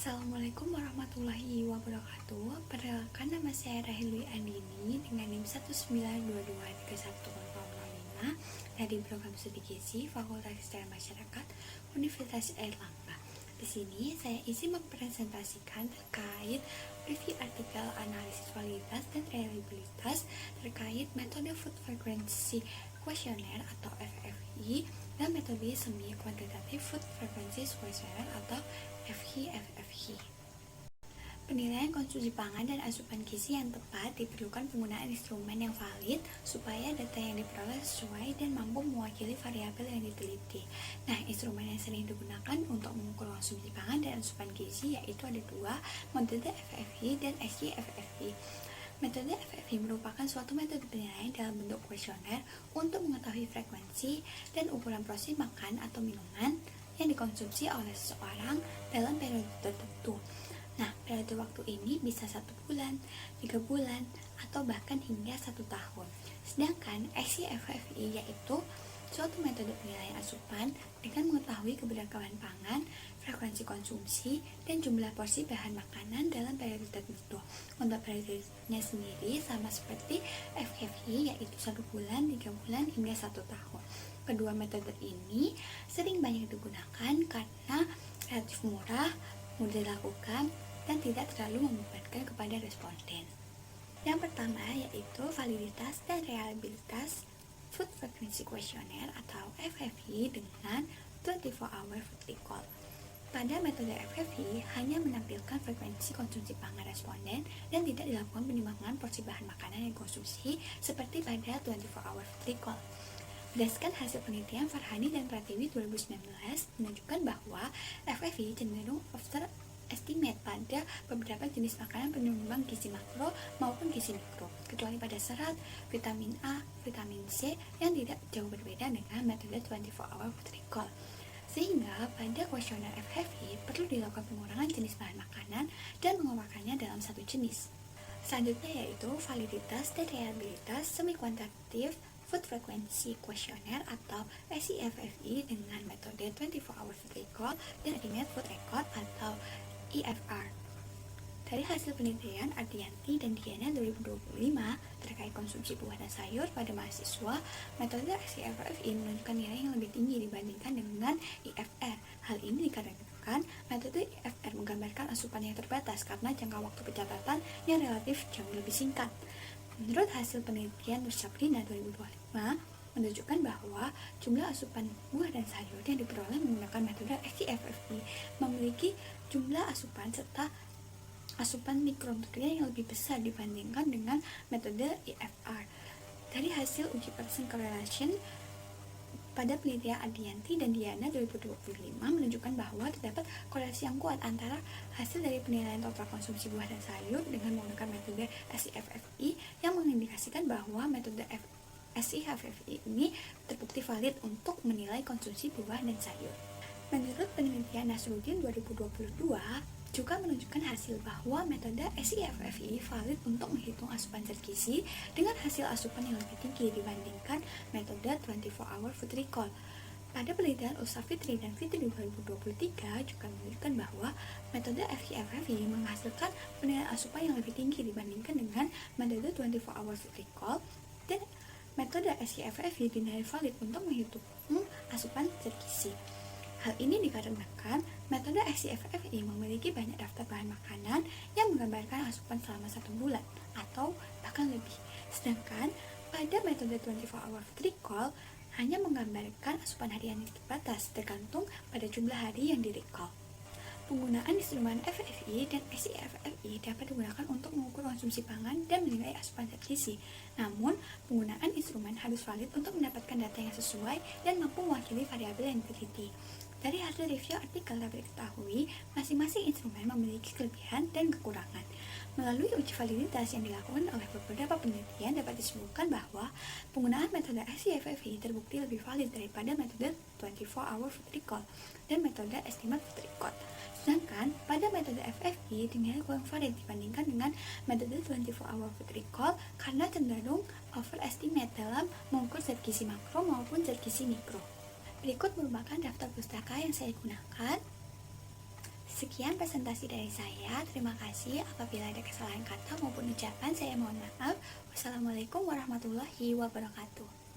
Assalamualaikum warahmatullahi wabarakatuh. Perkenalkan, nama saya Rahilwi Andini dengan NIM 192231005 dari program studi gizi Fakultas Kesehatan Masyarakat Universitas Airlangga. Di sini saya izin mempresentasikan terkait review artikel analisis validitas dan reliabilitas terkait metode Food Frequency Questionnaire atau FFQ dan metode semi kuantitatif Food Frequency Questionnaire atau FQ-FFQ. Penilaian konsumsi pangan dan asupan gizi yang tepat diperlukan penggunaan instrumen yang valid supaya data yang diperoleh sesuai dan mampu mewakili variabel yang diteliti. Nah, instrumen yang sering digunakan untuk mengukur konsumsi pangan dan asupan gizi yaitu ada dua, metode FFQ dan SG-FFQ. Metode FFQ merupakan suatu metode penilaian dalam bentuk kuesioner untuk mengetahui frekuensi dan ukuran porsi makan atau minuman yang dikonsumsi oleh seseorang dalam periode tertentu. Nah, periode waktu ini bisa 1 bulan, 3 bulan, atau bahkan hingga 1 tahun. Sedangkan SG-FFQ yaitu suatu metode penilaian asupan dengan mengetahui keberagaman pangan, frekuensi konsumsi, dan jumlah porsi bahan makanan dalam periode tertentu. Untuk periodenya sendiri sama seperti FFQ yaitu 1 bulan, 3 bulan, hingga 1 tahun. Kedua metode ini sering banyak digunakan karena relatif murah, mudah dilakukan, dan tidak terlalu membebankan kepada responden. Yang pertama yaitu validitas dan reliabilitas Food Frequency Questionnaire atau FFQ dengan 24-hour food recall. Pada metode FFQ hanya menampilkan frekuensi konsumsi pangan responden dan tidak dilakukan penimbangan porsi bahan makanan yang dikonsumsi seperti pada 24-hour food recall. Berdasarkan hasil penelitian Farhani dan Pratiwi 2019 menunjukkan bahwa FFQ cenderung overestimate pada beberapa jenis makanan penyumbang gizi makro maupun gizi mikro, kecuali pada serat, vitamin A, vitamin C yang tidak jauh berbeda dengan metode 24-hour food recall. Sehingga pada kuesioner FFQ perlu dilakukan pengurangan jenis bahan makanan dan mengeluarkannya dalam satu jenis. Selanjutnya yaitu validitas dan reliabilitas semi kuantitatif Food Frequency Questionnaire atau SG-FFQ dengan metode 24-hour food recall dan Estimate Food Record atau EFR. Dari hasil penelitian Ardianti dan Diana 2025 terkait konsumsi buah dan sayur pada mahasiswa, metode SG-FFQ menunjukkan nilai yang lebih tinggi dibandingkan dengan EFR. Hal ini dikarenakan metode EFR menggambarkan asupan yang terbatas karena jangka waktu pencatatan yang relatif jauh lebih singkat. Menurut hasil penelitian Nur Sabrina 2025 menunjukkan bahwa jumlah asupan buah dan sayur yang diperoleh menggunakan metode SG-FFQ memiliki jumlah asupan serta asupan mikronutrien yang lebih besar dibandingkan dengan metode EFR. Dari hasil uji persen correlation pada penelitian Adianti dan Diana 2025 menunjukkan bahwa terdapat korelasi yang kuat antara hasil dari penilaian total konsumsi buah dan sayur dengan menggunakan metode SG-FFQ yang mengindikasikan bahwa metode SG-FFQ ini terbukti valid untuk menilai konsumsi buah dan sayur. Menurut penelitian Nasruddin 2022 juga menunjukkan hasil bahwa metode SG-FFQ valid untuk menghitung asupan zat gizi dengan hasil asupan yang lebih tinggi dibandingkan metode 24-hour food recall. Pada penelitian Ulsa Fitri dan Fitri 2023 juga menunjukkan bahwa metode SG-FFQ menghasilkan penilaian asupan yang lebih tinggi dibandingkan dengan metode 24-hour food recall, dan metode SG-FFQ dinilai valid untuk menghitung asupan zat gizi. Hal ini dikarenakan metode SG-FFQ memiliki banyak daftar bahan makanan yang menggambarkan asupan selama 1 bulan atau bahkan lebih. Sedangkan pada metode 24-hour food recall hanya menggambarkan asupan harian yang terbatas tergantung pada jumlah hari yang direcall. Penggunaan instrumen FFQ dan SG-FFQ dapat digunakan untuk mengukur konsumsi pangan dan menilai asupan zat gizi. Namun, penggunaan instrumen harus valid untuk mendapatkan data yang sesuai dan mampu mewakili variabel yang diteliti. Dari hasil review artikel dapat diketahui, masing-masing instrumen memiliki kelebihan dan kekurangan. Melalui uji validitas yang dilakukan oleh beberapa penelitian dapat disimpulkan bahwa penggunaan metode SG-FFQ terbukti lebih valid daripada metode 24-hour food recall dan metode Estimate Food Record. Sedangkan pada metode FFQ dinilai kurang valid dibandingkan dengan metode 24-hour food recall karena cenderung overestimate dalam mengukur zat gizi makro maupun zat gizi mikro. Berikut merupakan daftar pustaka yang saya gunakan Sekian presentasi dari saya. Terima kasih. Apabila ada kesalahan kata maupun ucapan, saya mohon maaf. Wassalamualaikum warahmatullahi wabarakatuh.